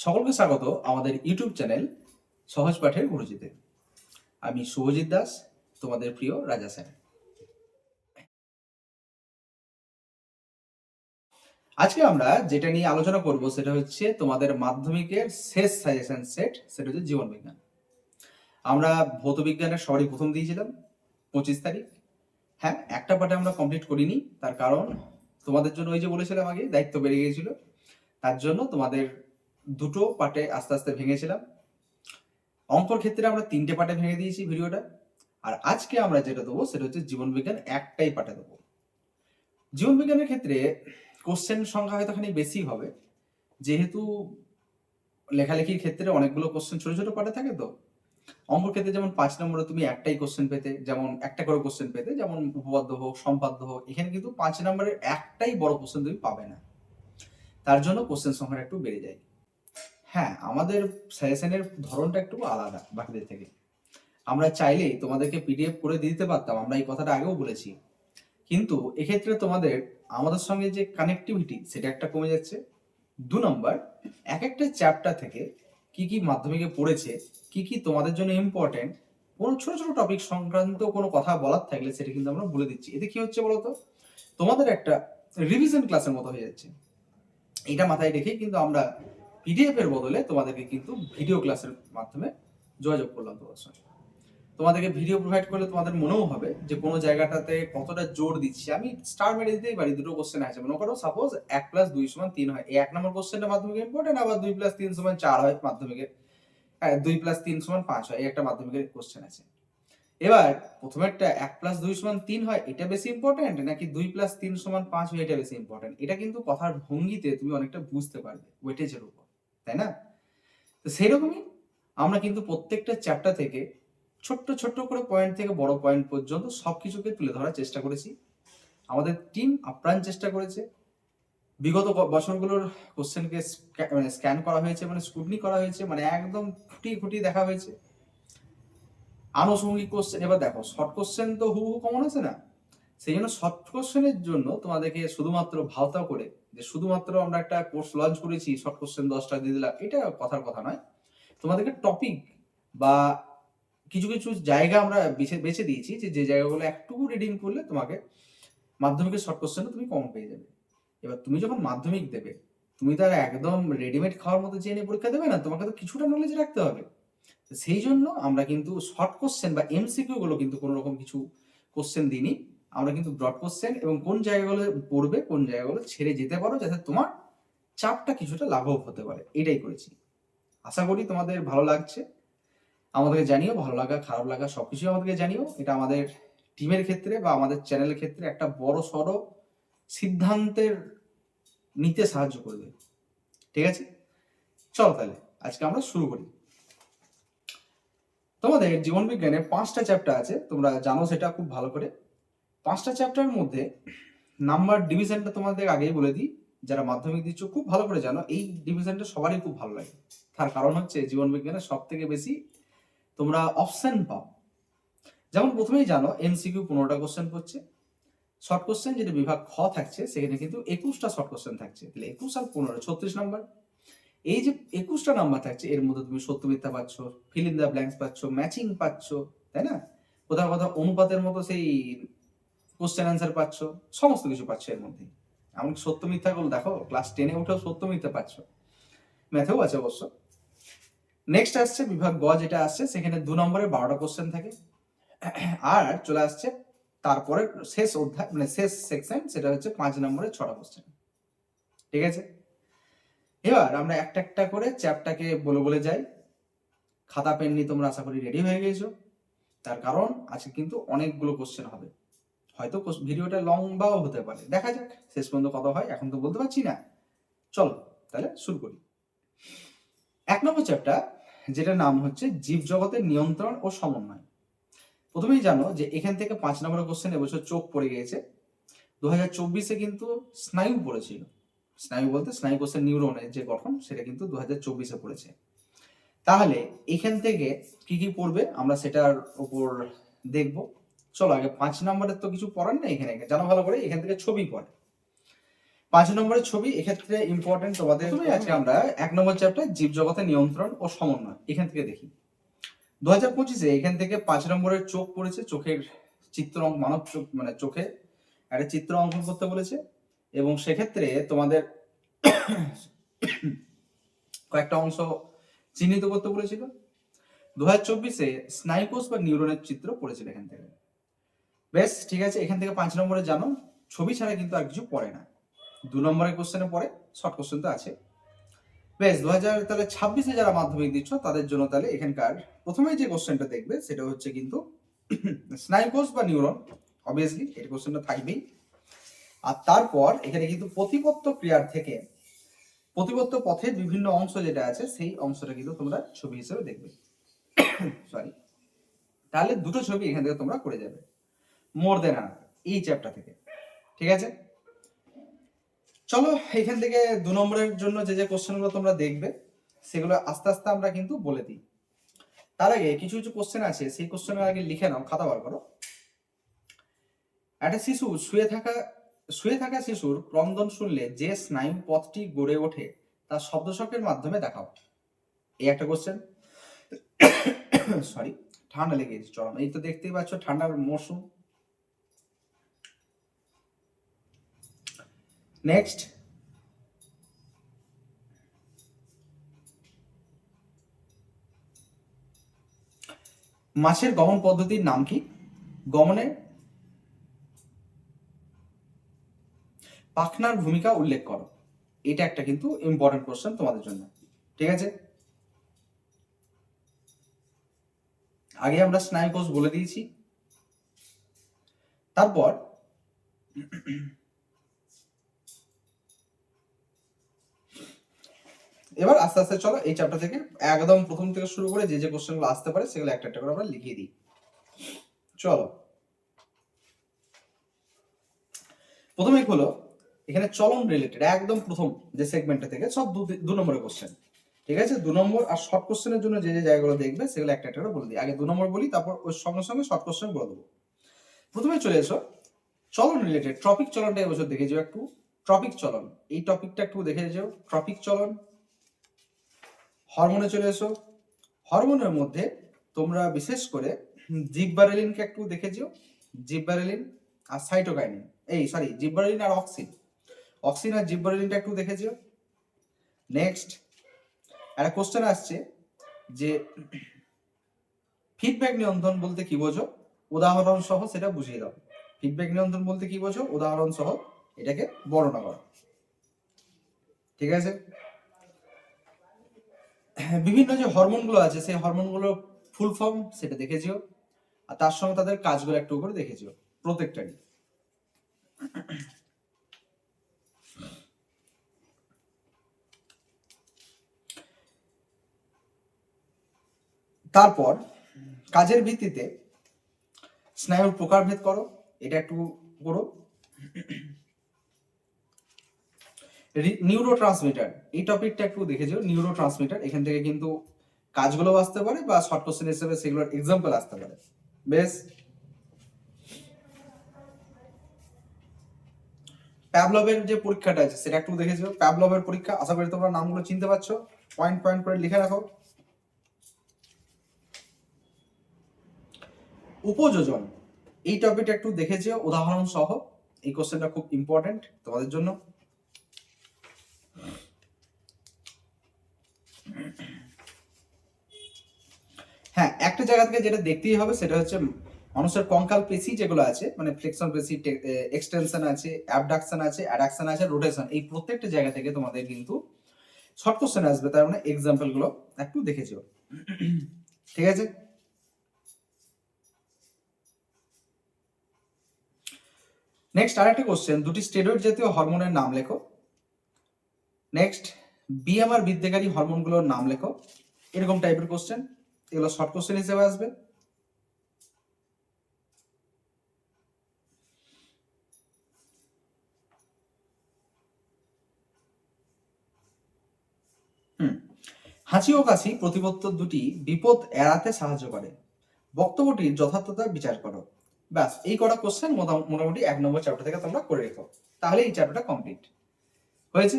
সকলকে স্বাগত আমাদের ইউটিউব চ্যানেল সহজ পাঠের গুরুজিতে। আমি শুভজিৎ দাস, তোমাদের প্রিয় রাজা স্যার। আজকে আমরা যেটা নিয়ে আলোচনা করব সেটা হচ্ছে তোমাদের মাধ্যমিকের শেষ সাজেশন সেট, সেটা হচ্ছে জীবন বিজ্ঞান। আমরা ভৌত বিজ্ঞানের সবারই প্রথম দিয়েছিলাম 25 তারিখ। হ্যাঁ, একটা পার্টে আমরা কমপ্লিট করিনি, তার কারণ তোমাদের জন্য ওই যে বলেছিলাম আগে দায়িত্ব বেড়ে গিয়েছিল, তার জন্য তোমাদের দুটো পার্টে আস্তে আস্তে ভেঙেছিলাম। অঙ্কর ক্ষেত্রে আমরা 3টে পার্টে ভেঙে দিয়েছি ভিডিওটা। আর আজকে আমরা যেটা দেবো সেটা হচ্ছে জীবন বিজ্ঞান একটাই পার্টে দেবো। জীবন বিজ্ঞানের ক্ষেত্রে কোশ্চেন সংখ্যা হয়তো খানিক বেশি হবে, যেহেতু লেখালেখির ক্ষেত্রে অনেকগুলো কোশ্চেন ছোট ছোট পার্টে থাকে। তো অঙ্কর ক্ষেত্রে যেমন 5 নম্বরে তুমি একটাই কোশ্চেন পেতে, যেমন একটা করে কোশ্চেন পেতে, যেমন উপপাদ্য হোক সম্পাদ্য হোক, এখানে কিন্তু 5 নম্বরের একটাই বড় কোশ্চেন তুমি পাবে না, তার জন্য কোশ্চেন সংখ্যাটা একটু বেড়ে যায়। হ্যাঁ, আমাদের সাজেশনের ধরনটা একটু আলাদা বাকিদের থেকে। আমরা চাইলেই তোমাদেরকে পিডিএফ করে দিতে পারতাম, আমরা এই কথাটা আগেও বলেছি, কিন্তু এক্ষেত্রে তোমাদের আমাদের সঙ্গে যে কানেক্টিভিটি সেটা একটা কমে যাচ্ছে। 2 নম্বর, এক একটা চ্যাপ্টার থেকে কি কি মাধ্যমিকে পড়েছে, কি কি তোমাদের জন্য ইম্পর্টেন্ট, কোনো ছোট ছোট টপিক সংক্রান্ত কোনো কথা বলার থাকলে সেটা কিন্তু আমরা বলে দিচ্ছি। এতে কি হচ্ছে বলতো, তোমাদের একটা রিভিশন ক্লাসের মতো হয়ে যাচ্ছে। এটা মাথায় রেখেই কিন্তু আমরা পিডিএফ এর বদলে তোমাদেরকে কিন্তু ভিডিও ক্লাসের মাধ্যমে যোগাযোগ করলাম তোমার সঙ্গে। তোমাদেরকে ভিডিও প্রোভাইড করলে তোমাদের মনেও হবে যে কোনো জায়গাটাতে কতটা জোর দিচ্ছি। আমি স্টার মেরে দিতেই পারি, দুটো কোশ্চেন আছে মনে করো, সাপোজ 1+2=3 হয়, এই 1 নম্বর কোশ্চেনটা মাধ্যমিকে ইম্পর্টেন্ট, আবার 2+3=4 হয় মাধ্যমিকে, 2+3=5 হয়, এই একটা মাধ্যমিকের কোশ্চেন আছে। এবার প্রথমেরটা 1+2=3 হয়, এটা বেশি ইম্পর্টেন্ট নাকি 2+3=5 হয় এটা বেশি ইম্পর্টেন্ট, এটা কিন্তু কথার ভঙ্গিতে তুমি অনেকটা বুঝতে পারবে ওয়েটেজের উপর, তাই না? তো সেরকমই আমরা কিন্তু প্রত্যেকটা চ্যাপ্টার থেকে ছোট্ট ছোট্ট করে পয়েন্ট থেকে বড় পয়েন্ট পর্যন্ত সবকিছুকে তুলে ধরার চেষ্টা করেছি। আমাদের টিম আপ্রাণ চেষ্টা করেছে। বিগত বছরগুলোর কোশ্চেনকে স্ক্যান করা হয়েছে, মানে স্ক্রুটনি করা হয়েছে, মানে একদম খুঁটিয়ে খুঁটিয়ে দেখা হয়েছে। আনুষঙ্গিক কোশ্চেন, এবার দেখো শর্ট কোশ্চেন তো হুবহু কমন আছে না, সেই জন্য শর্ট কোশ্চেনের জন্য তোমাদেরকে শুধুমাত্র ভাওতা করে যে শুধুমাত্র আমরা একটা কোর্স লঞ্চ করেছি শর্ট কোশ্চেন 10টা দিয়ে দিলাম, এটা কথার কথা নয়। তোমাদেরকে টপিক বা কিছু কিছু জায়গা আমরা বেছে দিয়েছি যে জায়গাগুলো একটু রিডিং করলে তোমাকে মাধ্যমিকের শর্ট কোশ্চেন তুমি কম পেয়ে যাবে। এবার তুমি যখন মাধ্যমিক দেবে, তুমি তো আর একদম রেডিমেড খাওয়ার মতো জেনে পরীক্ষা দেবে না, তোমাকে তো কিছুটা নলেজ রাখতে হবে। সেই জন্য আমরা কিন্তু শর্ট কোশ্চেন বা এমসিকিউ গুলো কিন্তু কোনো রকম কিছু কোশ্চেন দিইনি। আমরা কিন্তু ব্রড কোশ্চেন এবং কোন জায়গাগুলো পড়বে কোন জায়গাগুলো ছেড়ে যেতে পারো, যাতে তোমার চাপটা কিছুটা লাঘব হতে পারে, এটাই করেছি। আশা করি তোমাদের ভালো লাগছে। আমাদেরকে জানিও, ভালো লাগা খারাপ লাগা সবকিছু আমাদেরকে জানিও। এটা আমাদের টিমের ক্ষেত্রে বা আমাদের চ্যানেলের ক্ষেত্রে একটা বড় সড়ো সিদ্ধান্তের নিতে সাহায্য করবে। ঠিক আছে, চলো তাহলে আজকে আমরা শুরু করি। তোমাদের জীবন বিজ্ঞানে 5টা চ্যাপ্টার আছে, তোমরা জানো সেটা খুব ভালো করে। 5টা চ্যাপ্টারের মধ্যে নাম্বার ডিভিশনটা তোমাদের আগেই বলে দিই, যারা মাধ্যমিক দিচ্ছ খুব ভালো করে জানো এই ডিভিশনটা সবারই খুব ভালো লাগে। তার কারণ হচ্ছে জীবন বিজ্ঞানে সব থেকে বেশি তোমরা অপশন পাও। যেমন প্রথমেই জানো এমসিকিউ 15টা কোশ্চেন করছে, শর্ট কোশ্চেন যেটা বিভাগ খ থাকছে সেখানে কিন্তু 21টা শর্ট কোশ্চেন থাকছে, তাহলে 21 আর 15 36 নাম্বার। এই যে 21টা নাম্বার থাকছে এর মধ্যে তুমি সত্য মিথ্যা পাচ্ছ, ফিল ইন দ্য ব্ল্যাঙ্কস পাচ্ছ, ম্যাচিং পাচ্ছ, তাই না? কোথাও কোথাও অনুপাতের মতো সেই কোশ্চেন অ্যান্সার পাচ্ছ, সমস্ত কিছু পাচ্ছ এর মধ্যে। এমন সত্য মিথ্যা গুলো দেখো ক্লাস 10-এ উঠেও সত্য মিথ্যা পাচ্ছ, ম্যাথেও আছে অবশ্য। নেক্সট আসছে বিভাগ গ, যেটা আসছে সেখানে 2 নম্বরের 12টা কোশ্চেন থাকে। আর চলে আসছে তারপরে শেষ অধ্যায়, মানে শেষ সেকশন, সেটা হচ্ছে 5 নম্বরের 6টা কোশ্চেন। ঠিক আছে, এবার আমরা একটা একটা করে চ্যাপ্টারকে বলে বলে যাই। খাতা পেন নিয়ে তোমরা আশা করি রেডি হয়ে গেছো, তার কারণ আজকে কিন্তু অনেকগুলো কোশ্চেন হবে। হয়তো ভিডিওটা লম্বাও হতে পারে, দেখা যাক শেষ পর্যন্ত কত হয়, এখন তো বলতে পারছি না। চলো তাহলে শুরু করি। 1 নম্বর চ্যাপ্টার, যেটার নাম হচ্ছে জীবজগতের নিয়ন্ত্রণ ও সমন্বয়। প্রথমেই জানো যে এখান থেকে 5 নম্বরের কোশ্চেন এবছর চোখ পড়ে গিয়েছে। 2024-এ কিন্তু স্নায়ু পড়েছিল। স্নায়ু বলতে স্নায়ু কোষের নিউরনের যে গঠন, সেটা কিন্তু 2024-এ পড়েছে। তাহলে এখান থেকে কি কি পড়বে আমরা সেটার উপর দেখব। চলো আগে 5 নম্বরের তো কিছু পড়ার নেই, এখানে জানো ভালো করে, এখান থেকে ছবি পড়ে। 5 নম্বরের ছবি এক্ষেত্রে ইম্পর্টেন্ট তোমাদের আছে। আমরা 1 নম্বর চ্যাপ্টার জীবজগতের নিয়ন্ত্রণ ও সমন্বয় এখান থেকে দেখি। 2025-এ এখান থেকে 5 নম্বরের চোখ পড়েছে, চোখের চিত্র মানব চোখ মানে চোখে একটা চিত্র অঙ্কন করতে বলেছে, এবং সেক্ষেত্রে তোমাদের কয়েকটা অংশ চিহ্নিত করতে বলেছিল। 2024-এ স্নায়ুকোষ বা নিউরনের চিত্র পড়েছিল এখান থেকে। বেশ, ঠিক আছে। এখান থেকে 5 নম্বরে জানো ছবি ছাড়া কিন্তু আর কিছু পড়ে না। 2 নম্বরের কোশ্চেনে পড়ে, শর্ট কোশ্চেন তো আছে। বেশ, 2026-এ যারা মাধ্যমিক দিচ্ছ তাদের জন্য তাহলে এখানকার প্রথমে যে কোশ্চেনটা দেখবে সেটা হচ্ছে কিন্তু স্নায়ুকোষ বা নিউরন, অবভিয়াসলি এই কোশ্চেনটা থাকবেই। আর তারপর এখানে কিন্তু প্রতিপত্ত ক্রিয়ার থেকে প্রতিপত্ত পথের বিভিন্ন অংশ যেটা আছে সেই অংশটা কিন্তু তোমরা ছবি হিসেবে দেখবে। সরি, তাহলে দুটো ছবি এখান থেকে তোমরা করে যাবে মোর দেন আর এই চ্যাপ্টার থেকে। ঠিক আছে, চলো এখান থেকে 2 নম্বরের জন্য যে যে কোশ্চেনগুলো তোমরা দেখবে সেগুলো আস্তে আস্তে আমরা কিন্তু বলে দিই। তার আগে কিছু কিছু কোশ্চেন আছে, সেই কোশ্চেনের আগে লিখে নাও, খাতা বার করো। একটা শিশু শুয়ে থাকা শিশুর ক্রন্দন শুনলে যে স্নায়ু পথটি গড়ে ওঠে তা শব্দশকের মাধ্যমে দেখাও। এই একটা কোশ্চেন। সরি, ঠান্ডা লেগে গেছে চরম। এই তো দেখতেই পাচ্ছ ঠান্ডার মরশুম। নেক্সট, মাছের গমন পদ্ধতির নাম কি? গমনে পাখনার ভূমিকা উল্লেখ করো। এটা একটা কিন্তু ইম্পর্টেন্ট কোশ্চেন তোমাদের জন্য। ঠিক আছে, আগে আমরা স্নায়ুকোষ বলে দিয়েছি। তারপর এবার আস্তে আস্তে চলো এই চ্যাপ্টার থেকে একদম প্রথম থেকে শুরু করে যে যে কোশ্চেনগুলো আসতে পারে সেগুলো একটা একটা করে আমরা লিখিয়ে দিই। চলো প্রথমেই হলো এখানে চলন রিলেটেড, একদম প্রথম যে সেগমেন্টটা থেকে সব 2 নম্বরের কোশ্চেন। ঠিক আছে, 2 নম্বর আর শর্ট কোশ্চেনের জন্য যে যে জায়গাগুলো দেখবে সেগুলো একটা একটা করে বলে দিই। আগে 2 নম্বর বলি, তারপর ওর সঙ্গে সঙ্গে শর্ট কোশ্চেন বলে দেবো। প্রথমে চলে এসো চলন রিলেটেড। ট্রপিক চলনটা এবছর দেখে যাও একটু। ট্রপিক চলন, এই টপিকটা একটু দেখে যাও। ট্রপিক চলন। হরমোনে চলে এসো। হরমোনের মধ্যে তোমরা বিশেষ করে জিববারেলিনকে একটু দেখে যেও। জিববারেলিন আর সাইটোকাইনিন, জিববারেলিন আর অক্সিন আর জিববারেলিনটা একটু দেখে যেও। নেক্সট একটা কোশ্চেন আসছে যে ফিডব্যাক নিয়ন্ত্রণ বলতে কি বোঝো, উদাহরণ সহ সেটা বুঝিয়ে দাও। ফিডব্যাক নিয়ন্ত্রণ বলতে কি বোঝো, উদাহরণ সহ এটাকে বর্ণনা করো। ঠিক আছে, বিভিন্ন যে হরমোনগুলো আছে সেই হরমোনগুলোর ফুল ফর্ম সেটা দেখে যেও, আর তার সঙ্গে তাদের কাজগুলো একটু করে দেখে যেও প্রত্যেকটারই। তারপর কাজের ভিত্তিতে স্নায়ুর প্রকারভেদ করো, এটা একটু করো। নিউরোট্রান্সমিটার, এই টপিকটা একটু দেখে যাও। নিউরোট্রান্সমিটার এখান থেকে কিন্তু কাজগুলো আসতে পারে বা শর্ট কোশ্চেন হিসেবে সেগুলোর এক্সাম্পল আসতে পারে। বেশ, প্যাভলভের যে পরীক্ষাটা আছে সেটা একটু দেখে যাও। প্যাভলভের পরীক্ষা, আশা করি তোমরা নামগুলো চিনতে পারছো, পয়েন্ট পয়েন্ট করে লিখে রাখো। উপযোজন, এই টপিকটা একটু দেখে যেও উদাহরণ সহ। এই কোশ্চেনটা খুব ইম্পর্টেন্ট তোমাদের জন্য। হ্যাঁ, একটা জায়গা থেকে যেটা দেখতেই হবে সেটা হচ্ছে মানুষের কঙ্কাল পেশি যেগুলো আছে, মানে ফ্লেক্সন পেশি, এক্সটেনশন আছে, অ্যাবডাকশন আছে, অ্যাডাকশন আছে, রোটেশন, এই প্রত্যেকটা জায়গা থেকে তোমাদের কিন্তু শর্ট কোশ্চেন আসবে, তার মানে এক্সাম্পল গুলো একটু দেখে যেও। ঠিক আছে, নেক্সট আরেকটা কোশ্চেন, দুটি স্টেরয়েড জাতীয় হরমোনের নাম লেখো। নেক্সট, বিএমআর বৃদ্ধিকারী হরমোনগুলোর নাম লেখো। এরকম টাইপের কোশ্চেন, এগুলো শর্ট কোশ্চেন হিসেবে আসবে। হাঁচি ও কাশি প্রতিপত্ত দুটি বিপদ এড়াতে সাহায্য করে, বক্তব্যটির যথার্থতা বিচার করো। ব্যাস, এই কটা কোশ্চেন মোটামুটি 1 নম্বর চ্যাপ্টার থেকে তোমরা করে রেখো, তাহলে এই চ্যাপ্টারটা কমপ্লিট। হয়েছে?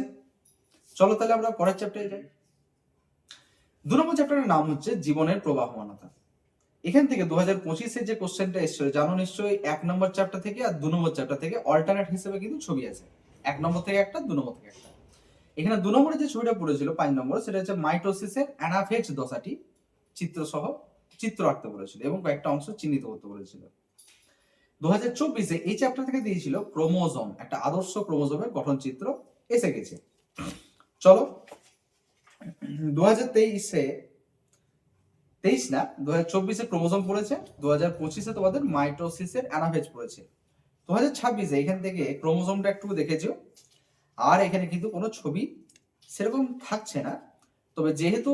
চলো তাহলে আমরা পরের চ্যাপ্টারে যাই। 2 নম্বর চ্যাপ্টারের নাম হচ্ছে জীবনের প্রবাহমানতা। এখান থেকে 2025-এর যে কোশ্চেনটা এসেছিল জানো নিশ্চয়ই, 1 নম্বর চ্যাপ্টার থেকে আর 2 নম্বর চ্যাপ্টার থেকে অল্টারনেট হিসেবে কিন্তু ছবি আছে। 1 নম্বর থেকে একটা, 2 নম্বর থেকে একটা। এখানে 2 নম্বরে যে ছবিটা পড়েছিল 5 নম্বর, সেটা হচ্ছে মাইটোসিসের অ্যানাফেজ দশাটি চিত্র আঁকতে বলেছিল এবং কয়েকটা অংশ চিহ্নিত করতে বলেছিল। 2024-এ এই চ্যাপ্টার থেকে দিয়েছিল ক্রোমোজোম, একটা আদর্শ ক্রোমোজোমের গঠন চিত্র এসে গেছে। চলো 2023-এ 2024-এ ক্রোমোজোম পড়েছে, 2025-এ তোমাদের মাইটোসিসের অ্যানাফেজ পড়েছে। 2026-এ এখান থেকে ক্রোমোজোমটা একটু দেখেছো, আর এখানে কিন্তু কোনো ছবি সেরকম থাকছে না। তবে যেহেতু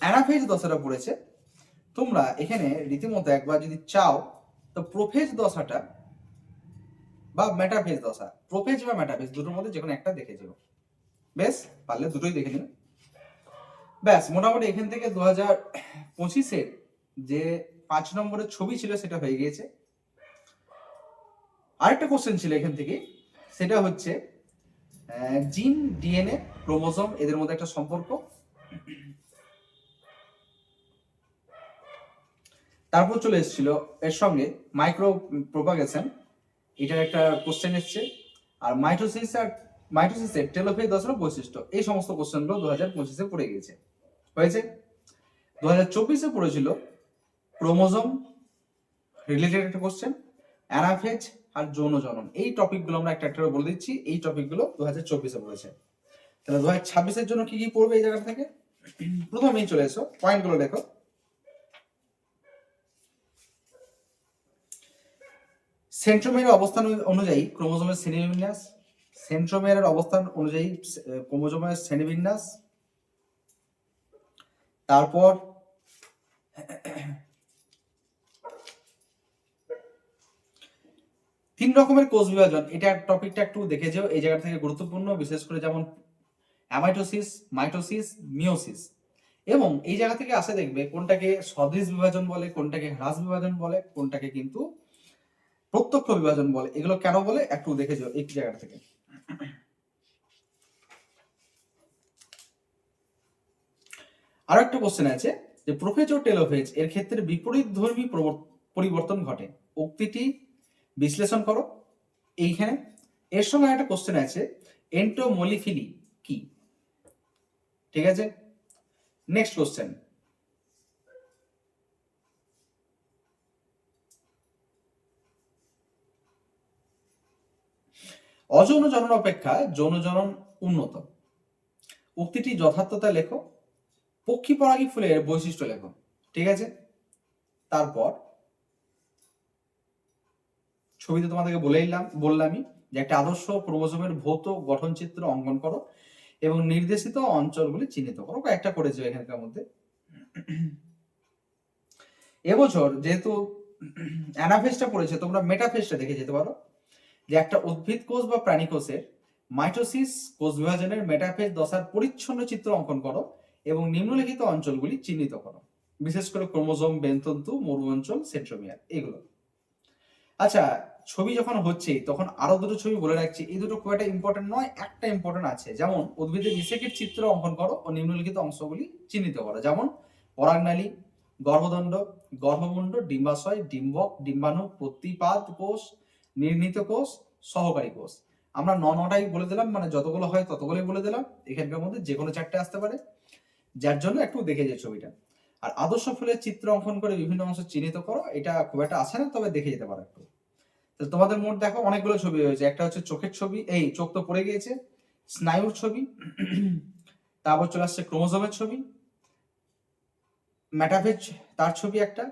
অ্যানাফেজ দশাটা পড়েছে, তোমরা এখানে রীতিমতো একবার যদি চাও তো প্রোফেজ দশাটা বা মেটাফেজ দশা, প্রোফেজ বা মেটাফেজ দুটোর মধ্যে যে কোনো একটা দেখে যাও। বেশ, পারলে দুটোই দেখে নিও। ব্যাস, মোটামুটি এখান থেকে 2025-এর যে 5 নম্বরের ছবি ছিল সেটা হয়ে গিয়েছে। আরেকটা কোশ্চেন ছিল এখান থেকে, সেটা হচ্ছে জিন, ডিএনএ, ক্রোমোজোম এদের মধ্যে একটা সম্পর্ক। তারপর চলে এসেছিল এর সঙ্গে মাইক্রো প্রোপাগেশন, এটার একটা কোশ্চেন এসছে। আর মাইটোসিসের টেলোফেজ দশার বৈশিষ্ট্য, এই সমস্ত কোশ্চেনগুলো 2025-এ পড়ে গিয়েছে। হয়েছে? 2024-এ পড়েছিল ক্রোমোজোম রিলেটেড একটা কোশ্চেন, অ্যানাফেজ আর যৌন জনন। এই টপিকগুলো আমরা একটা একটা বলে দিচ্ছি, এই টপিকগুলো 2024-এ পড়েছে। তাহলে 2026-এর জন্য কি কি পড়বে এই জায়গা থেকে? প্রথমেই চলে এসো, পয়েন্টগুলো দেখো। সেন্ট্রোমিয়ারের অবস্থান অনুযায়ী ক্রোমোজোমের শ্রেণীবিন্যাস, সেন্ট্রোমিয়ারের অবস্থান অনুযায়ী ক্রোমোজোমের শ্রেণীবিন্যাস। তারপর তিন রকমের কোষ বিভাজন, এটা টপিকটা একটু দেখে যাও, এই জায়গা থেকে গুরুত্বপূর্ণ, বিশেষ করে যেমন অ্যামাইটোসিস, মাইটোসিস, মিওসিস। এবং এই জায়গা থেকে আসে দেখবে কোনটাকে সদৃশ বিভাজন বলে, কোনটাকে হ্রাস বিভাজন বলে, কোনটাকে কিন্তু প্রত্যক্ষ বিভাজন বলে। এগুলো কেন বলে একটু দেখে যাও এই জায়গা থেকে। আরো একটা কোশ্চেন আছে যে প্রোফেজ ও টেলোফেজ এর ক্ষেত্রে বিপরীত ধর্মী পরিবর্তন ঘটে, উক্তিটি বিশ্লেষণ করো। এইখানে এর সঙ্গে একটা কোশ্চেন আছে, এন্টোমোলিফিলি কি? ঠিক আছে, নেক্সট কোশ্চেন। অযৌন জনন অপেক্ষা যৌন জনন উন্নত, উক্তিটি যথার্থতা লেখো। পক্ষী পরাগী ফুলের বৈশিষ্ট্য লেখো। ঠিক আছে, তারপর ছবিতে তোমাদেরকে বললামই যে একটা আদর্শ ক্রোমোজোমের ভৌত গঠন চিত্র অঙ্কন করো এবং নির্দেশিত অঞ্চলগুলি চিহ্নিত করো। একটা করেছো এখানকার মধ্যে। এবছর যেহেতু অ্যানাফেজটা পড়েছে, তোমরা মেটাফেজটা দেখে যেতে পারো, যে একটা উদ্ভিদ কোষ বা প্রাণী কোষের মাইটোসিস কোষ বিভাজনের মেটাফেজ দশার পরিচ্ছন্ন চিত্র অঙ্কন করো এবং নিম্নলিখিত অঞ্চলগুলি চিহ্নিত করো, বিশেষ করে ক্রোমোজোম, বেনতন্তু, মরু অঞ্চল, সেন্ট্রোমিয়ার, এগুলো। আচ্ছা, ছবি যখন হচ্ছে তখন আরো দুটো ছবি বলে রাখছি, এই দুটো খুব একটা ইম্পর্টেন্ট নয়, একটা ইম্পর্টেন্ট আছে। যেমন উদ্ভিদের নিষেকের চিত্র অঙ্কন করো ও নিম্নলিখিত অংশগুলি চিহ্নিত করো, যেমন পরাগনালী, গর্ভদণ্ড, গর্ভমুণ্ড, ডিম্বাশয়, ডিম্বক, ডিম্বাণু, প্রতিপাদ কোষ, নির্ণীত কোষ, সহকারী কোষ। আমরা নটাই বলে দিলাম, মানে যতগুলো হয় ততগুলোই বলে দিলাম। এখানকার মধ্যে যে কোনো চারটে আসতে পারে, যার জন্য একটু দেখে যে ছবিটা। আর আদর্শ ফুলের চিত্র অঙ্কন করে বিভিন্ন অংশ চিহ্নিত করো, এটা খুব একটা আসে না, তবে দেখে যেতে পারো একটু। তোমাদের মোট দেখো অনেকগুলো ছবি হয়েছে। একটা হচ্ছে চোখের ছবি, এই চোখ তো পড়ে গিয়েছে, স্নায়ুর ছবি, তারপর চলে আসছে ক্রোমোজোমের ছবি, মেটাফেজ তার ছবি একটা,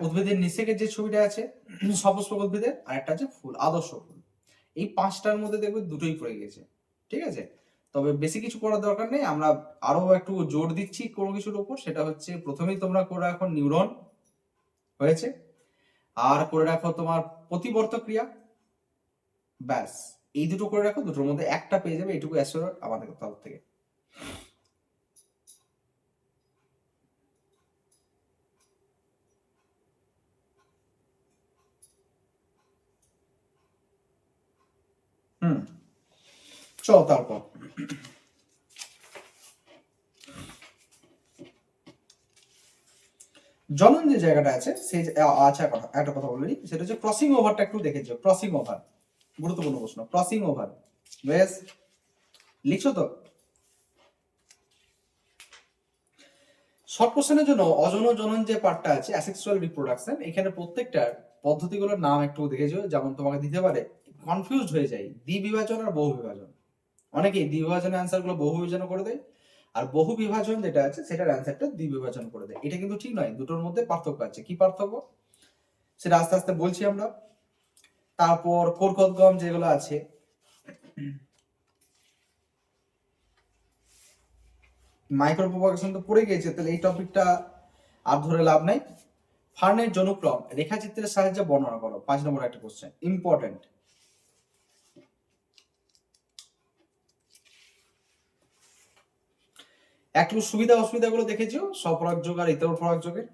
উদ্ভিদের নিষেকের যে ছবিটা আছে সপুষ্পক উদ্ভিদের, আর একটা আছে ফুল, আদর্শ ফুল। এই পাঁচটার মধ্যে দেখবে দুটোই পড়ে গেছে। ঠিক আছে, তবে বেশি কিছু করার দরকার নেই, আমরা আরো একটু জোর দিচ্ছি কোনো কিছুর উপর। সেটা হচ্ছে প্রথমেই তোমরা করে রাখো নিউরন, হয়েছে, আর করে রাখো তোমার প্রতিবর্ত ক্রিয়া। ব্যাস, এই দুটো করে রাখো, দুটোর মধ্যে একটা পেয়ে যাবে, এইটুকু অ্যাসিওর আমাদের তরফ থেকে। চলো তারপর জনন যে জায়গাটা আছে সেই আচ্ছা একটা কথা বলি, সেটা হচ্ছে ক্রসিং ওভারটা একটু দেখেছো। ক্রসিং ওভার গুরুত্বপূর্ণ প্রশ্ন। ক্রসিং ওভার বেশ লিখছো তো? শর্ট কোশ্চেনের জন্য অজন জনন যে পার্টটা আছে অ্যাসেক্সুয়াল রিপ্রোডাকশন, এখানে প্রত্যেকটার পদ্ধতিগুলোর নাম একটু দেখেছো। যেমন তোমাকে দিতে পারে, কনফিউজ হয়ে যায় দ্বিবিভাজন আর বহু বিভাজন। অনেকেই দ্বিবিভাজনের অ্যান্সার গুলো বহু বিভাজন করে দেয়, আর বহু বিভাজন যেটা আছে সেটার অ্যান্সারটা দ্বিবিভাজন করে দেয়। এটা কিন্তু ঠিক নয়, দুটোর মধ্যে পার্থক্য আছে। কি পার্থক্য সেটা আস্তে আস্তে বলছি আমরা। তারপর কোরকদগম যেগুলো আছে, মাইক্রো প্রপাগেশন তো পড়ে গিয়েছে, তাহলে এই টপিকটা আর ধরে লাভ নাই। ফার্নের জনুক্রম রেখাচিত্রের সাহায্যে বর্ণনা করো, 5 নম্বর একটা কোশ্চেন, ইম্পর্টেন্ট। একটু সুবিধা অসুবিধা গুলো দেখেছো, স্বপরাগ যোগ আর ইতর পরাগ যোগের।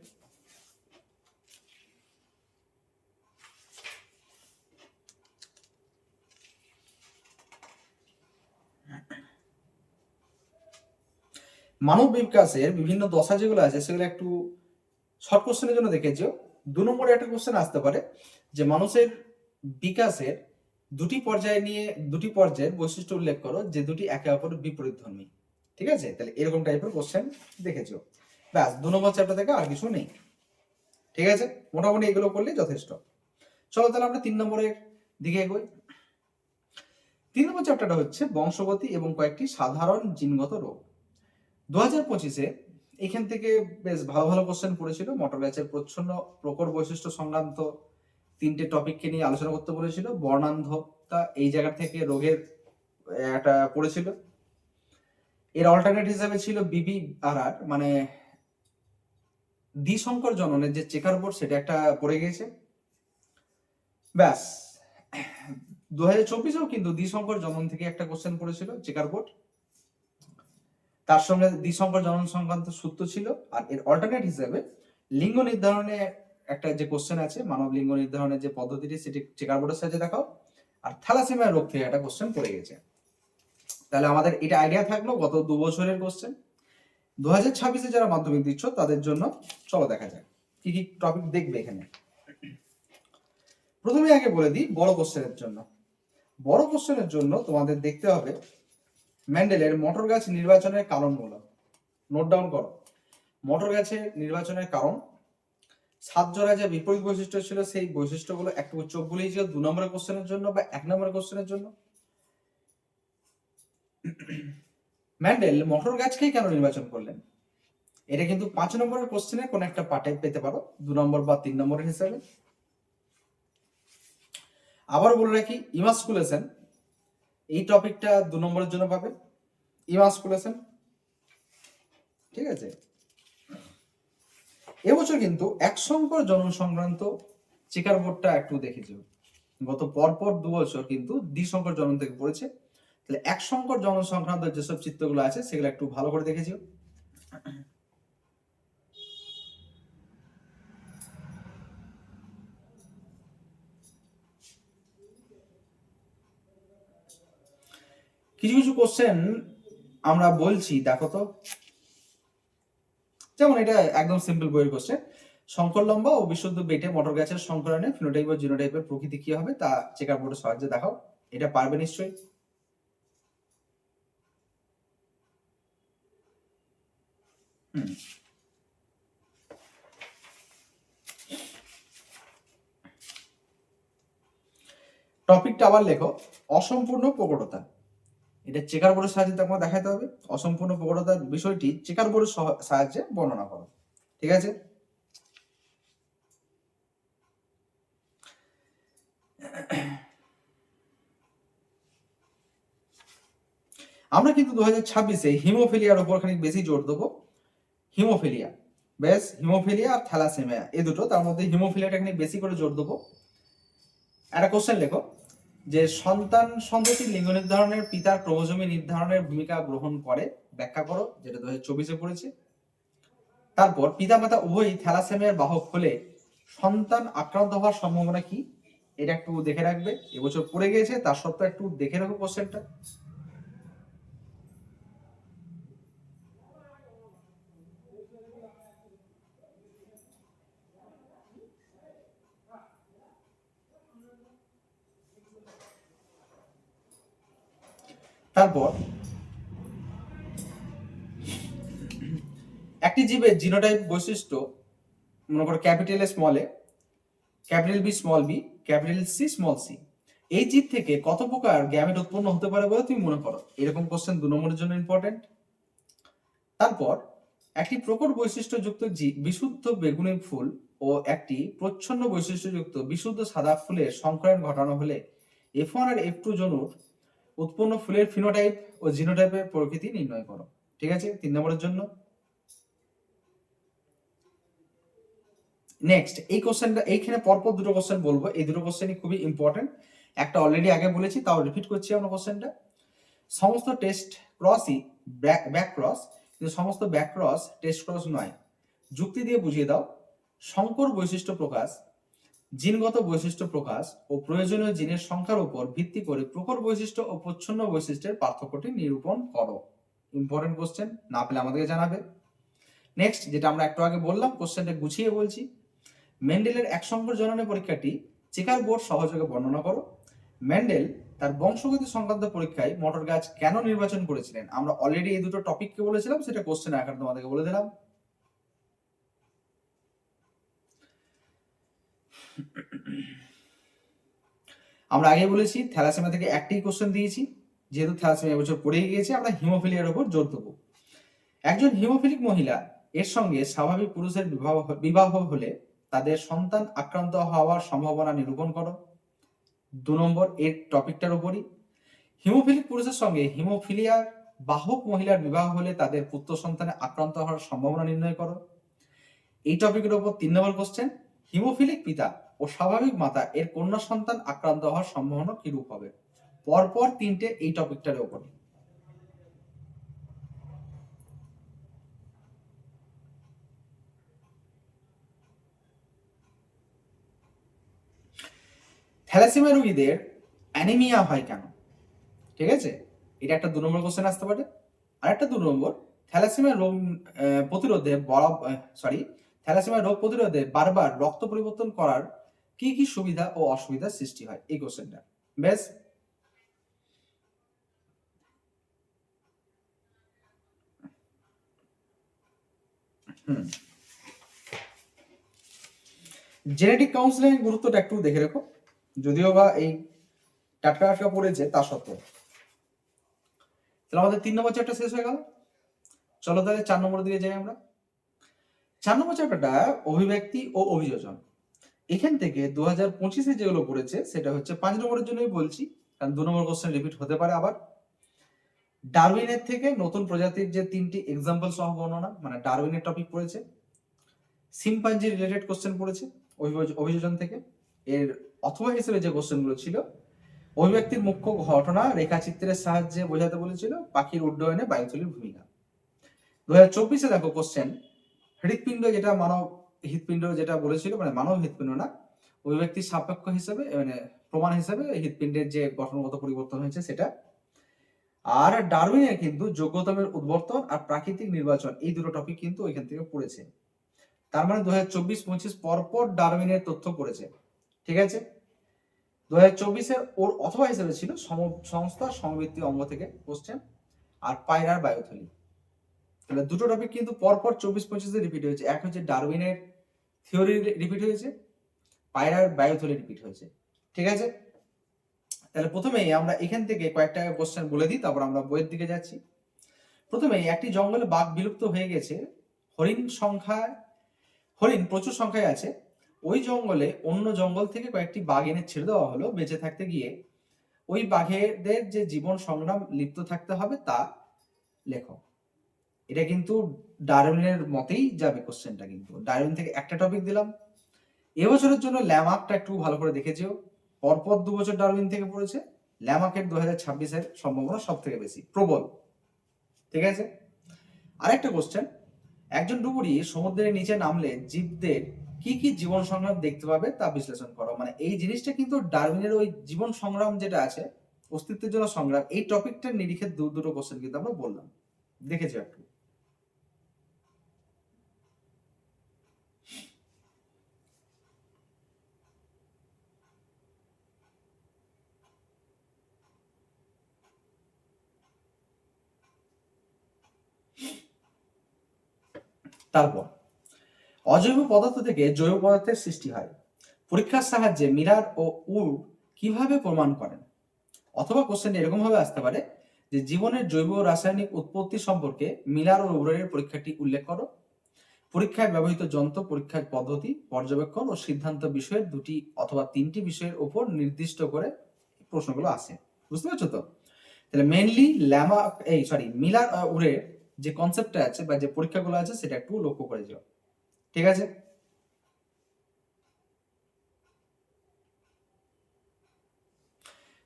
মানব বিকাশের বিভিন্ন দশা যেগুলো আছে সেগুলো একটু শর্ট কোশ্চেনের জন্য দেখেছো। 2 নম্বরে একটা কোশ্চেন আসতে পারে যে মানুষের বিকাশের দুটি পর্যায়ের বৈশিষ্ট্য উল্লেখ করো যে দুটি একে অপরের বিপরীত ধর্মী। ঠিক আছে, তাহলে এরকম টাইপের কোশ্চেন দেখেছো। ব্যাস 2 নম্বর চ্যাপ্টার থেকে আর কিছু নেই। ঠিক আছে, মোটামুটি এগুলো করলে যথেষ্ট। চলো তাহলে আমরা 3 নম্বরের দিকে এগোই। 3 নম্বর চ্যাপ্টারটা হচ্ছে বংশগতি এবং কয়েকটি সাধারণ জিনগত রোগ। 2025-এ এখান থেকে বেশ ভালো ভালো কোশ্চেন পড়েছিল। মোটর গাছের প্রচ্ছন্ন প্রকট বৈশিষ্ট্য সংক্রান্ত 3টে টপিককে নিয়ে আলোচনা করতে বলেছিল। বর্ণান্ধতা এই জায়গা থেকে রোগের একটা পড়েছিল। এর অল্টারনেট হিসাবে ছিল বিবিআরআর, মানে দ্বিসংকর জননের যে চেকার বোর্ড, সেটা একটা পড়ে গিয়েছে। ব্যাস 2024-এও কিন্তু দ্বিসংকর জনন থেকে একটা কোশ্চেন পড়েছিল, চেকার বোর্ড। তার সঙ্গে দ্বিসংকর জনন সংক্রান্ত সূত্র ছিল। আর এর অল্টারনেট হিসেবে লিঙ্গ নির্ধারণে একটা যে কোশ্চেন আছে, মানব লিঙ্গ নির্ধারণের যে পদ্ধতিটি, সেটি চেকার বোর্ডের সাহায্যে দেখাও। আর থ্যালাসেমিয়া রোগ থেকে একটা কোশ্চেন পড়ে গেছে। তাহলে আমাদের এটা আইডিয়া থাকলো গত 2 বছরের কোশ্চেন। 2026-এ যারা মাধ্যমিক দিচ্ছ তাদের জন্য চলো দেখা যাক কি কি টপিক দেখবে এখানে। প্রথমে আগে বলে দিই বড় কোশ্চেনের জন্য। বড় কোশ্চেনের জন্য তোমাদের দেখতে হবে মেন্ডেলের মটর গাছ নির্বাচনের কারণগুলো। নোট ডাউন করো। মটর গাছের নির্বাচনের কারণ, 7 জোড়া যে বিপরীত বৈশিষ্ট্য ছিল সেই বৈশিষ্ট্যগুলো একটু চোখ বুলিয়ে ছিল 2 নম্বরের কোশ্চেনের জন্য বা 1 নম্বরের কোশ্চেনের জন্য। ম্যান্ডেল মটর গাছকেই কেন নির্বাচন করলেন, এটা কিন্তু 5 নম্বরের কোশ্চেনে কোন একটা পার্টে পেতে পারো, 2 নম্বর বা 3 নম্বরের হিসাবে। আবার বলে রাখি, ইমাস্কুলেশন এই টপিকটা 2 নম্বরের জন্য পাবে, ইমাস্কুলেশন। ঠিক আছে, এবছর কিন্তু এক সংকর জনন সংক্রান্ত চেকার বোর্ডটা একটু দেখেছি। গত পরপর 2 বছর কিন্তু দ্বিসংকর জনন থেকে পড়েছে। তাহলে এক সংকর জনন সংক্রান্ত যেসব চিত্রগুলো আছে সেগুলো একটু ভালো করে দেখেছি। কিছু কিছু কোশ্চেন আমরা বলছি, দেখো তো। যেমন এটা একদম সিম্পল বইয়ের কোশ্চেন, সংকর লম্বা ও বিশুদ্ধ বেটে মটর গাছের সংকরণে ফিনোটাইপ ও জিনোটাইপের প্রকৃতি কি হবে তা চেকার বোর্ডের সাহায্যে দেখাও। এটা পারবে নিশ্চয়ই। টপিকটা আবার লেখো, অসম্পূর্ণ প্রকটতা। এটা চেকার বোর্ডের সাহায্যে তোমাকে দেখাতে হবে। অসম্পূর্ণ প্রকটতার বিষয়টি চেকার বোর্ডের সাহায্যে বর্ণনা করো। ঠিক আছে, আমরা কিন্তু 2026-এ হিমোফিলিয়ার উপর খানিক বেশি জোর দেবো। হিমোফিলিয়া, বেশ, হিমোফিলিয়া আর থ্যালাসেমিয়া এই দুটো, তার মধ্যে হিমোফিলিয়াটা খানিক বেশি করে জোর দেবো। একটা কোশ্চেন লেখো যে সন্তান সন্ততির লিঙ্গ নির্ধারণের পিতার ক্রোমোজোমি নির্ধারণের ভূমিকা গ্রহণ করে, ব্যাখ্যা করো, যেটা 2024-এ পড়েছে। তারপর পিতামাতা উভয়ই থ্যালাসেমিয়ার বাহক হলে সন্তান আক্রান্ত হওয়ার সম্ভাবনা কি, এটা একটু দেখে রাখবে। এবছর পড়ে গিয়েছে, তার সত্ত্বেও একটু দেখে রাখো কোশ্চেনটা। তারপর একটি জীবের জিনোটাইপ বৈশিষ্ট্য, মনে করো capital A small A, capital B small B, capital C small C, এই জীব থেকে কত প্রকার গ্যামেট উৎপন্ন হতে পারে বলে তুমি মনে করো? এরকম কোশ্চেন 2 নম্বরের জন্য ইম্পর্টেন্ট। তারপর একটি প্রকট বৈশিষ্ট্যযুক্ত জীব বিশুদ্ধ বেগুনি ফুল ও একটি প্রচ্ছন্ন বৈশিষ্ট্যযুক্ত বিশুদ্ধ সাদা ফুলের সংকরণ ঘটানো হলে F1 আর F2 জনুর উৎপন্ন ফুলের ফিনোটাইপ ও জিনোটাইপের প্রকৃতি নির্ণয় করো। ঠিক আছে, 3 নম্বরের জন্য। নেক্সট এই কোশ্চেনটা, এইখানে পরপর দুটো কোশ্চেন বলবো, এই দুটো কোশ্চেনই খুবই ইম্পর্টেন্ট। একটা অলরেডি আগে বলেছি, তাও রিপিট করছি আমরা কোশ্চেনটা। সমস্ত টেস্ট ক্রসই ব্যাক ক্রস, কিন্তু সমস্ত ব্যাক ক্রস টেস্ট ক্রস নয়। যুক্তি দিয়ে বুঝিয়ে দাও। সংকর বৈশিষ্ট্য প্রকাশ, জিনগত বৈশিষ্ট্য প্রকাশ ও প্রয়োজনীয় জিনের সংখ্যার উপর ভিত্তি করে প্রকট বৈশিষ্ট্য ও প্রচ্ছন্ন বৈশিষ্ট্যের পার্থক্যটি নিরূপণ করো। ইম্পর্টেন্ট কোশ্চেন, না পেলে আমাদেরকে জানাবে। নেক্সট যেটা আমরা একটু আগে বললাম, কোশ্চেনটা গুছিয়ে বলছি। মেন্ডেলের এক সংকর জননী পরীক্ষাটি চেকার বোর্ড সহযোগে বর্ণনা করো। মেন্ডেল তার বংশগতি সংক্রান্ত পরীক্ষায় মটর গাছ কেন নির্বাচন করেছিলেন? আমরা অলরেডি এই দুটো টপিককে বলেছিলাম, সেটা কোশ্চেন আকারে তোমাদেরকে বলে দিলাম। আমরা আগে বলেছি থ্যালাসেমিয়া থেকে একটি কোশ্চেন দিয়েছি, যেহেতু থ্যালাসেমিয়া এবছর পড়ে গিয়েছে, আমরা হিমোফিলিয়ার উপর জোর দেবো। একজন হিমোফিলিক মহিলা এর সঙ্গে স্বাভাবিক পুরুষের বিবাহ হলে তাদের সন্তান আক্রান্ত হওয়ার সম্ভাবনা নিরূপণ করো। 2 নম্বর এর টপিকটার উপরই। হিমোফিলিক পুরুষের সঙ্গে হিমোফিলিয়ার বাহক মহিলার বিবাহ হলে তাদের পুত্র সন্তানে আক্রান্ত হওয়ার সম্ভাবনা নির্ণয় করো। এই টপিকের উপর 3 নম্বর কোশ্চেন। হিমোফিলিক পিতা ও স্বাভাবিক মাতা এর কন্যা সন্তান আক্রান্ত হওয়ার সম্ভাবনা কিরূপ হবে? পরপর 3টে এই টপিকটার উপর। থ্যালাসেমিয়া রোগীদের অ্যানিমিয়া হয় কেন? ঠিক আছে, এটা একটা 2 নম্বর কোশ্চেন আসতে পারে। আর একটা 2 নম্বর, থ্যালাসেমিয়া রোগ প্রতিরোধে থ্যালাসেমিয়া রোগ প্রতিরোধে বারবার রক্ত পরিবর্তন করার কি কি সুবিধা ও অসুবিধার সৃষ্টি হয়? এই কোশ্চেনটা বেশ। জেনেটিক কাউন্সিলিং এর গুরুত্বটা একটু দেখে রেখো, যদিও বা এই টাটকা টাটকা পড়েছে তা সত্ত্বেও। তাহলে আমাদের 3 নম্বর চ্যাপ্টার শেষ হয়ে গেল। চলো তাহলে 4 নম্বরের দিকে যাই আমরা। 4 নম্বর চ্যাপ্টারটা অভিব্যক্তি ও অভিযোজন। এখান থেকে 2025-এ যেগুলো পড়েছে সেটা হচ্ছে 5 নম্বরের জন্যই বলছি, কারণ 2 নম্বর কোশ্চেন রিপিট হতে পারে আবার। ডারউইনের থেকে নতুন প্রজাতির যে 3টি এক্সাম্পল সহ বর্ণনা, মানে ডারউইনের টপিক পড়েছে। সিম্পাঞ্জি রিলেটেড কোশ্চেন পড়েছে অভিযোজন থেকে। এর অথবা হিসেবে যে কোশ্চেনগুলো ছিল, অভিব্যক্তির মুখ্য ঘটনা রেখাচিত্রের সাহায্যে বোঝাতে বলেছিল, পাখির উড্ডয়নে বায়ুথলির ভূমিকা। 2024-এ দেখো কোশ্চেন, হৃৎপিণ্ড যেটা মানব হৃৎপিণ্ড যেটা বলেছিল, মানে মানব হৃৎপিণ্ড না, অভিব্যক্তির সাপেক্ষ হিসেবে, মানে প্রমাণ হিসেবে হৃৎপিণ্ডের যে গঠনগত পরিবর্তন হয়েছে সেটা। আর ডারউইনের কিন্তু যোগ্যতমের উদ্বর্তন আর প্রাকৃতিক নির্বাচন, এই দুটো টপিক কিন্তু ওইখান থেকে পড়েছে। তার মানে 2024-25 পরপর ডারউইনের তথ্য পড়েছে। ঠিক আছে, 2024-এর ওর অথবা হিসেবে ছিল সংস্থা সমবৃত্তি অঙ্গ থেকে কোশ্চেন, আর পায়রার বায়ুথলি। তাহলে দুটো টপিক কিন্তু পরপর 24-25-এ রিপিট হয়েছে। এক হচ্ছে ডারউইনের থিওরি রিপিট হয়েছে, পায়রার বায়ুথলি রিপিট হয়েছে। ঠিক আছে, তাহলে প্রথমেই আমরা এখান থেকে কয়েকটা কোশ্চেন বলে দিই, তারপর আমরা বইয়ের দিকে যাচ্ছি। প্রথমেই একটি জঙ্গলে বাঘ বিলুপ্ত হয়ে গেছে, হরিণ প্রচুর সংখ্যায় আছে। ওই জঙ্গলে অন্য জঙ্গল থেকে কয়েকটি বাঘ এনে ছেড়ে দেওয়া হলো, বেঁচে থাকতে গিয়ে ওই বাঘেদের যে জীবন সংগ্রাম লিপ্ত থাকতে হবে তা লেখো। এটা কিন্তু ডারউইনের মতেই যাবে কোশ্চেনটা, কিন্তু ডারউইন থেকে একটা টপিক দিলাম। এবছরের জন্য ল্যামার্কটা একটু ভালো করে দেখেছিও, পরপর 2 বছর ডারউইন থেকে পড়েছে। ল্যামার্কের 2026-এর সম্ভাবনা সব থেকে বেশি, প্রবল। ঠিক আছে, আরেকটা কোশ্চেন, একজন ডুবুরি সমুদ্রের নিচে নামলে জীবদের কি কি জীবন সংগ্রাম দেখতে পাবে তা বিশ্লেষণ করো। মানে এই জিনিসটা কিন্তু ডারউইনের ওই জীবন সংগ্রাম যেটা আছে, অস্তিত্বের জন্য সংগ্রাম, এই টপিকটার নিরিখে দুটো কোশ্চেন কিন্তু আমরা বললাম, দেখেছি একটু। তারপর অজৈব পদার্থ থেকে জৈব পদার্থের সৃষ্টি হয়। পরীক্ষার সাহায্যে মিলার ও উড কিভাবে প্রমাণ করেন? অথবা কোশ্চেন এরকম ভাবে আসতে পারে যে জীবনের জৈব রাসায়নিক উৎপত্তি সম্পর্কে মিলার ও উডের পরীক্ষাটি উল্লেখ করো। পরীক্ষায় ব্যবহৃত যন্ত্র, পরীক্ষার পদ্ধতি, পর্যবেক্ষণ ও সিদ্ধান্ত বিষয়ের দুটি অথবা তিনটি বিষয়ের উপর নির্দিষ্ট করে প্রশ্নগুলো আসে। বুঝতে পারছো তো? তাহলে মেইনলি মিলার উডের যে কনসেপ্টটা আছে বা যে পরীক্ষাগুলো আছে সেটা একটু লক্ষ্য করে যাও। ঠিক আছে?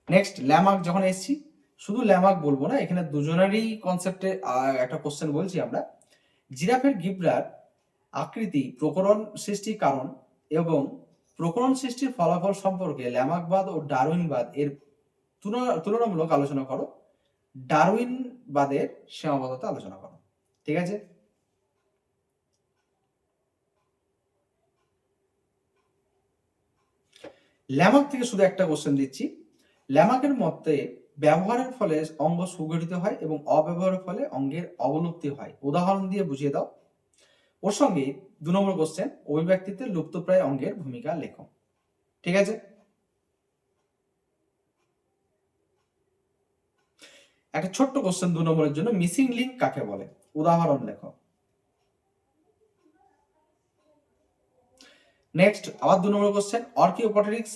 নেক্সট ল্যামার্ক যখন এসছি, শুধু ল্যামার্ক বলবো না, এখানে দুজনেরই কনসেপ্টে একটা কোশ্চেন বলছি আমরা। জিরাফের গিব্রার আকৃতি প্রকরণ সৃষ্টির কারণ এবং প্রকরণ সৃষ্টির ফলাফল সম্পর্কে ল্যামার্কবাদ ও ডারউইনবাদ এর তুলনামূলক আলোচনা করো। ডারউইনবাদের সীমাবদ্ধতা আলোচনা করো। ঠিক আছে? ল্যামার্ক থেকে শুধু একটা কোশ্চেন দিচ্ছি। ল্যামার্কের মতে ব্যবহারের ফলে অঙ্গ সুগঠিত হয় এবং অব্যবহারের ফলে অঙ্গের অবলুপ্তি হয়। উদাহরণ দিয়ে বুঝিয়ে দাও। ওর সঙ্গে 2 নম্বর কোশ্চেন, অভিব্যক্তিতে লুপ্তপ্রায় অঙ্গের ভূমিকা লেখো। ঠিক আছে? একটা ছোট্ট কোশ্চেন 2 নম্বরের জন্য, মিসিং লিঙ্ক কাকে বলে? উদাহরণ লেখো। নেক্সট আবার 2 নম্বর কোশ্চেন, অর্কিওপটেরিক্স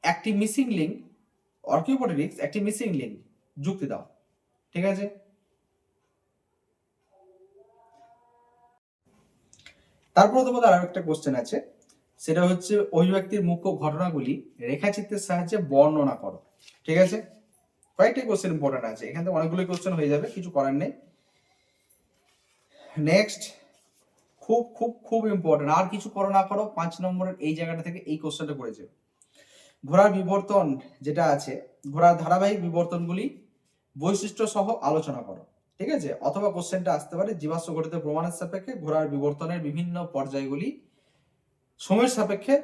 একটি মিসিং লিঙ্ক যুক্তি দাও। ঠিক আছে? তারপরে তোমাদের আরো একটা কোশ্চেন আছে, সেটা হচ্ছে অভিব্যক্তির মুখ্য ঘটনাগুলি রেখাচিত্রের সাহায্যে বর্ণনা করো। ঠিক আছে? কয়েকটি কোশ্চেন ইম্পর্টেন্ট আছে, এখান থেকে অনেকগুলো কোশ্চেন হয়ে যাবে, কিছু করার নেই। নেক্সট খুব খুব খুব ইম্পর্টেন্ট, আর কিছু করো না করো 5 নম্বরের এই জায়গাটা থেকে এই কোশ্চেনটা করেছে। ঘোড়ার বিবর্তন যেটা আছে, ঘোড়ার ধারাবাহিক বিবর্তনগুলি বৈশিষ্ট্য সহ আলোচনা করো। ঠিক আছে? অথবা কোশ্চেনটা আসতে পারে জীবাশ্ম গঠিত প্রমাণের সাপেক্ষে ঘোড়ার বিবর্তনের বিভিন্ন পর্যায়গুলি সময়ের সাপেক্ষে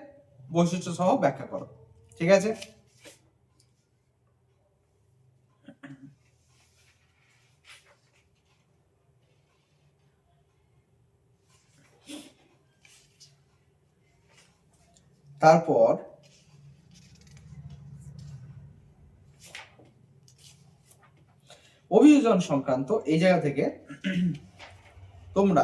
বৈশিষ্ট্য সহ ব্যাখ্যা করো। ঠিক আছে? তারপর অভিযোজন সংক্রান্ত এই জায়গা থেকে তোমরা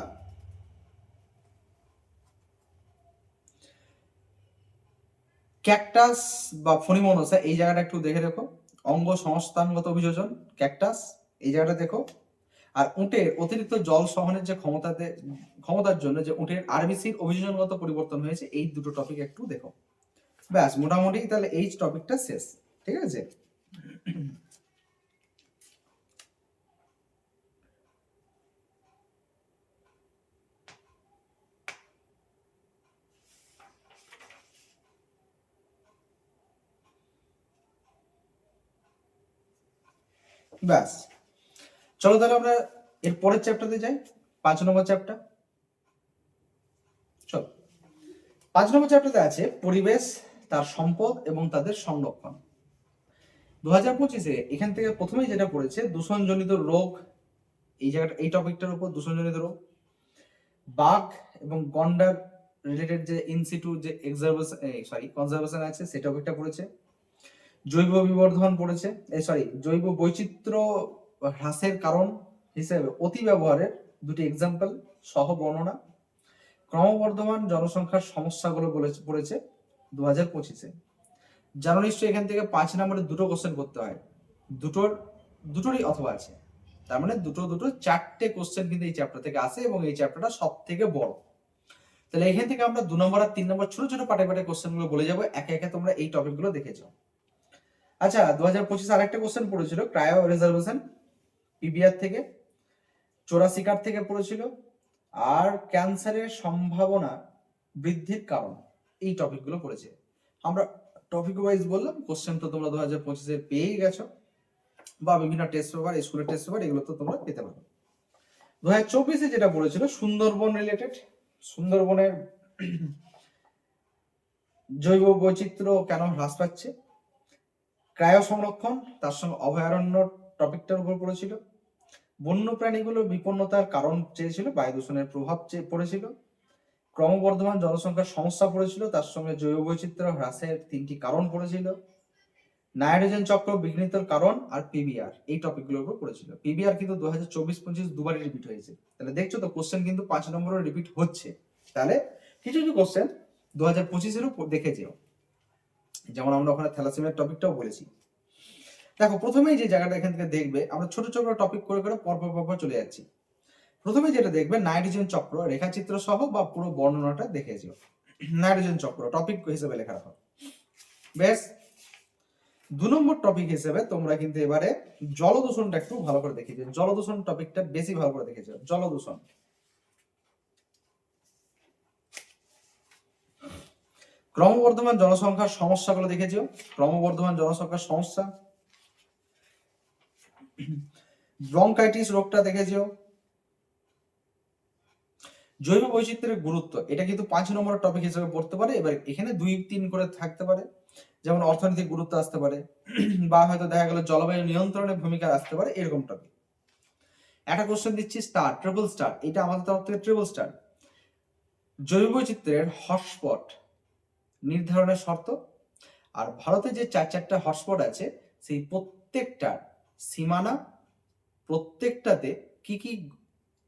ক্যাকটাস বা ফণিমনসা এই জায়গাটা একটু দেখে দেখো। অঙ্গ সংস্থানগত অভিযোজন ক্যাকটাস এই জায়গাটা দেখো। আর উটের অতিরিক্ত জল সহনের যে ক্ষমতার জন্য যে উটের আরবিসির অভিযোজনগত পরিবর্তন হয়েছে, এই দুটো টপিক একটু দেখো। ব্যাস মোটামুটি তাহলে এই টপিকটা শেষ। ঠিক আছে? ব্যাস চলো তাহলে আমরা এর পরের চ্যাপ্টারে যাই, 5 নম্বর চ্যাপ্টার। চলো 5 নম্বর চ্যাপ্টারে আছে পরিবেশ, তার সম্পদ এবং তাদের সংরক্ষণ। 2025-এ এখান থেকে প্রথমেই যেটা পড়েছে দূষণজনিত রোগ, এই জায়গাটা এই টপিকটার উপর, দূষণজনিত রোগ। বাঘ এবং গন্ডার রিলেটেড যে ইনসিটু যে কনজারভেশন আছে সেই টপিকটা পড়েছে। জৈব বিবর্ধন পড়েছে, জৈব বৈচিত্র্য হ্রাসের কারণ হিসেবে অতি ব্যবহারের দুটি এক্সাম্পল সহ বর্ণনা। ক্রমবর্ধমান জনসংখ্যার সমস্যাগুলো পড়েছে 2025-এ। জানো নিশ্চয়ই এখান থেকে 5 নম্বরে দুটো কোশ্চেন করতে হয়, দুটোরই অথবা আছে, তার মানে দুটো 4টে কোশ্চেন কিন্তু এই চ্যাপ্টার থেকে আসে এবং এই চ্যাপ্টারটা সব থেকে বড়। তাহলে এখান থেকে আমরা 2 নম্বর আর 3 নম্বর ছোট ছোট পাটে পাটে কোশ্চেন গুলো বলে যাবো, একে একে তোমরা এই টপিক গুলো দেখে যাও। আচ্ছা 2025 আরেকটা কোশ্চেন পড়েছিল ক্রায়ো রিজার্ভেশন পিবিআর থেকে, চোরা শিকার থেকে পড়েছিল, আর ক্যান্সারের সম্ভাবনা বৃদ্ধির কারণ, এই টপিক গুলো পড়েছে। আমরা টপিক ওয়াইজ বললাম, কোশ্চেন তো তোমরা 2025-এ পেয়েই গেছো, বা বিভিন্ন টেস্ট পেপার, স্কুলের টেস্ট পেপার এগুলো তো তোমরা পেতে পারো। 2024-এ যেটা পড়েছিল সুন্দরবন রিলেটেড, সুন্দরবনের জৈব বৈচিত্র্য কেন হ্রাস পাচ্ছে, ক্রায় সংরক্ষণ তার সঙ্গে অভয়ারণ্য টপিকটার উপর পড়েছিল, বন্য প্রাণীগুলোর বিপন্নতার কারণ চেয়েছিল, বায়ু দূষণের প্রভাব পড়েছিল, ক্রমবর্ধমান জনসংখ্যার সমস্যা পড়েছিল, তার সঙ্গে জৈব বৈচিত্র্য হ্রাসের 3টি কারণ পড়েছিল, নাইট্রোজেন চক্র বিঘ্নিতর কারণ, আর পিবিআর, এই টপিকগুলোর উপর পড়েছিল। পিবিআর কিন্তু 2024-25 দুবারই রিপিট হয়েছে। তাহলে দেখছো তো কোশ্চেন কিন্তু 5 নম্বরের রিপিট হচ্ছে। তাহলে কিছু কিছু কোশ্চেন 2025-এরও দেখে যেও, যেমন আমরা ওখানে থ্যালাসেমিয়ার টপিকটাও বলেছি। দেখো প্রথমেই যে জায়গাটা এখান থেকে দেখবে, আমরা ছোট ছোট টপিক করে করে পরপর চলে যাচ্ছি। প্রথমে যেটা দেখবে নাইট্রোজেন চক্র রেখাচিত্র সহ বা পুরো বর্ণনাটা দেখে যেও। নাইট্রোজেন চক্র টপিক হিসেবে লেখা রাখো। বেশ, 2 নম্বর টপিক হিসেবে তোমরা কিন্তু এবারে জলদূষণটা একটু ভালো করে দেখে দিও। জলদূষণ টপিকটা বেশি ভালো করে দেখে যাও। জলদূষণ, ক্রমবর্ধমান জনসংখ্যার সমস্যাগুলো দেখে যেও। ক্রমবর্ধমান জনসংখ্যার সমস্যা, ব্রঙ্কাইটিস রোগটা দেখে যেও। জৈব বৈচিত্র্যের গুরুত্ব, এটা কিন্তু 5 নম্বর টপিক হিসেবে পড়তে পারে। এবার এখানে 2-3 করে থাকতে পারে, যেমন অর্থনৈতিক গুরুত্ব আসতে পারে, বা হয়তো দেখা গেল জলবায়ু নিয়ন্ত্রণের ভূমিকা আসতে পারে, এরকম টপিক। একটা কোশ্চেন দিচ্ছি স্টার, ট্রিপল স্টার, এটা আমাদের তরফ থেকে ট্রিপল স্টার। জৈব বৈচিত্র্যের হটস্পট নির্ধারণের শর্ত, আর ভারতে যে 4টা হটস্পট আছে সেই প্রত্যেকটার সীমানা, প্রত্যেকটাতে কি কি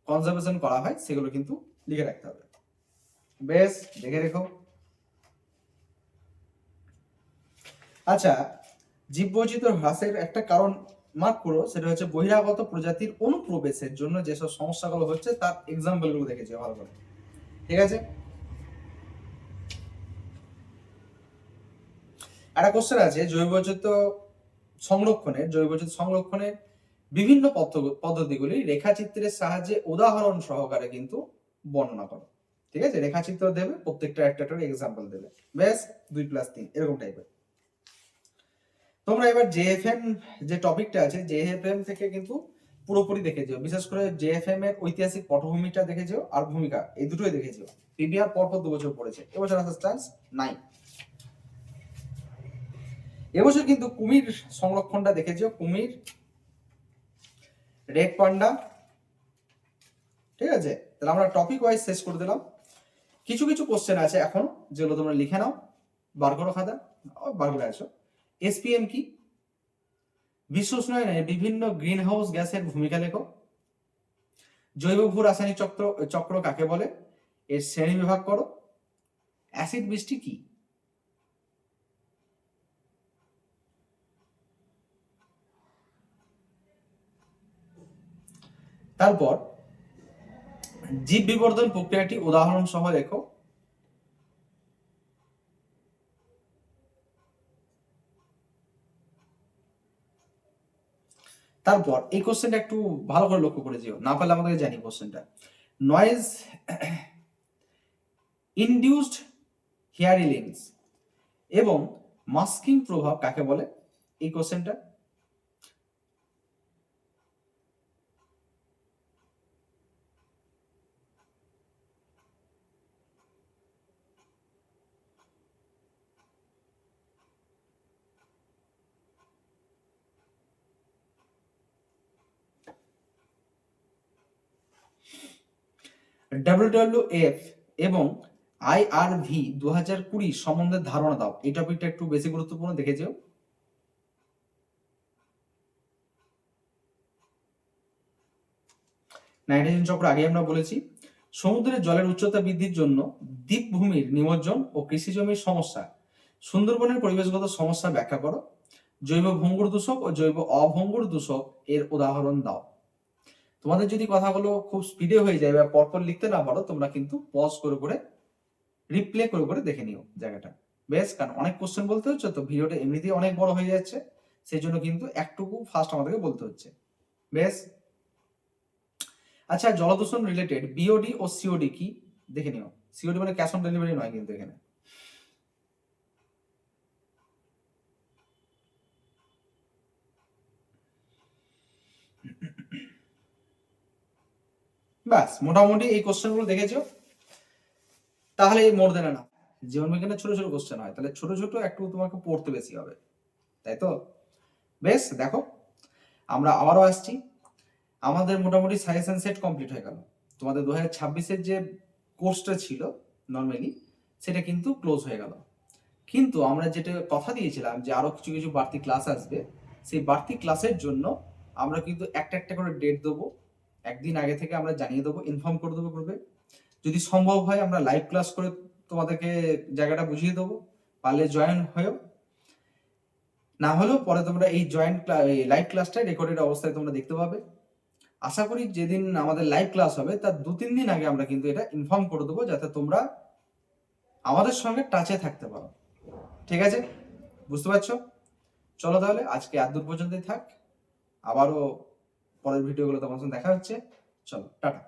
কনজারভেশন করা হয় সেগুলো কিন্তু লিখে রাখতে হবে। বেশ, দেখে রেখো। আচ্ছা, জীববৈচিত্র্য হ্রাসের একটা কারণ মার্ক করো, সেটা হচ্ছে বহিরাগত প্রজাতির অনুপ্রবেশের জন্য যেসব সমস্যাগুলো হচ্ছে তার এক্সাম্পল গুলো দেখেছি ভালো করে। ঠিক আছে, একটা কোশ্চেন আছে জৈব বৈচিত্র্য সংরক্ষণের বিভিন্ন পদ্ধতিগুলি রেখাচিত্রের সাহায্যে উদাহরণ সহকারে কিন্তু বর্ণনা করো। ঠিক আছে, রেখাচিত্র দেবে, প্রত্যেকটা একটা এক্সাম্পল দেবে। বেশ, 2+3 এরকম টাইপের। তোমরা এবার জেএফএম যে টপিকটা আছে, জেএফএম থেকে কিন্তু পুরোপুরি দেখে যেও। বিশেষ করে জেএফএম এর ঐতিহাসিক পটভূমিটা দেখে যেও, আর ভূমিকা, এই দুটোই দেখে যেও। পিবিআর পরপর 2 বছর পড়েছে, এবছর আসার চান্স নাই। এবছর কিন্তু কুমির সংরক্ষণটা দেখে যেও। কুমির, রেড পান্ডা। ঠিক আছে, তাহলে আমরা টপিক ওয়াইজ শেষ করে দিলাম। কিছু কিছু কোশ্চেন আছে এখন যেগুলো তোমরা লিখে নাও, বার করো খাতা, বার করে আছো। এসপিএম কি? বিশ্ব উষ্ণায়নে বিভিন্ন গ্রিন হাউস গ্যাসের ভূমিকা লেখো। জৈব ভূ রাসায়নিক চক্র কাকে বলে, এর শ্রেণী বিভাগ করো। অ্যাসিড বৃষ্টি কি? তারপর জীব বিবর্ধন প্রক্রিয়াটি উদাহরণ সহ লেখো। তারপর এই কোশ্চেনটা একটু ভালো করে লক্ষ্য করে যেও, না পারলে আমাদেরকে জানি কোশ্চেনটা। নয়েজ ইনডিউসড হিয়ারিংস এবং মাস্কিং প্রভাব কাকে বলে, এই কোশ্চেনটা। WWF এবং IRV 2020 সম্বন্ধে ধারণা দাও, এই টপিকটা একটু বেশি গুরুত্বপূর্ণ, দেখে যেও। নাইট্রোজেন চক্র আগে আমরা বলেছি। সমুদ্রের জলের উচ্চতা বৃদ্ধির জন্য দ্বীপভূমির নিমজ্জন ও কৃষি জমির সমস্যা, সুন্দরবনের পরিবেশগত সমস্যা ব্যাখ্যা করো। জৈব ভঙ্গুর দূষক ও জৈব অভঙ্গুর দূষক এর উদাহরণ দাও। তোমাদের যদি কথাগুলো খুব স্পিডে হয়ে যায় বা পরপর লিখতে না পারো, তোমরা কিন্তু পজ করে করে রিপ্লে করে করে দেখে নিও জায়গাটা। বেশ, কারণ অনেক কোশ্চেন বলতে হচ্ছে তো, ভিডিওটা এমনিতেই অনেক বড় হয়ে যাচ্ছে, সেই জন্য কিন্তু একটুকু ফাস্ট আমাদেরকে বলতে হচ্ছে। বেশ, আচ্ছা, জলদূষণ রিলেটেড বিওডি ও সিওডি কি দেখে নিও। সিওডি মানে ক্যাশ অন ডেলিভারি নয় কিন্তু এখানে। ব্যাস, মোটামুটি এই কোশ্চেনগুলো দেখেছো, তাহলে এই মোর দেনা না। জীবন বিজ্ঞানের ছোট ছোট কোশ্চেন হয়, তাহলে ছোট ছোট একটু তোমাকে পড়তে বেশি হবে, তাই তো? বেশ, দেখো আমরা আবারও আসছি। আমাদের মোটামুটি সাজেশন সেট কমপ্লিট হয়ে গেল। তোমাদের 2026-এর যে কোর্সটা ছিল নর্মালি, সেটা কিন্তু ক্লোজ হয়ে গেল। কিন্তু আমরা যেটা কথা দিয়েছিলাম যে আরো কিছু কিছু বাড়তি ক্লাস আসবে, সেই বাড়তি ক্লাসের জন্য আমরা কিন্তু একটা একটা করে ডেট দেবো। একদিন আগে থেকে আমরা জানিয়ে দেবো, ইনফর্ম করে দেবো গ্রুপে। যদি সম্ভব হয় আমরা লাইভ ক্লাস করে তোমাদেরকে জায়গাটা বুঝিয়ে দেবো, পারলে জয়েন হয়েও, না হলেও পরে তোমরা এই লাইভ ক্লাসটা রেকর্ডেড অবস্থায় তোমরা দেখতে পাবে। আশা করি যেদিন আমাদের লাইভ ক্লাস হবে তার 2-3 দিন আগে আমরা কিন্তু এটা ইনফর্ম করে দেবো, যাতে তোমরা আমাদের সঙ্গে টাচে থাকতে পারো। ঠিক আছে, বুঝতে পারছো? চলো তাহলে আজকে এত দূর পর্যন্তই থাক, আবারও পরের ভিডিওগুলো তোমার সঙ্গে দেখা হচ্ছে। চলো, টাটা।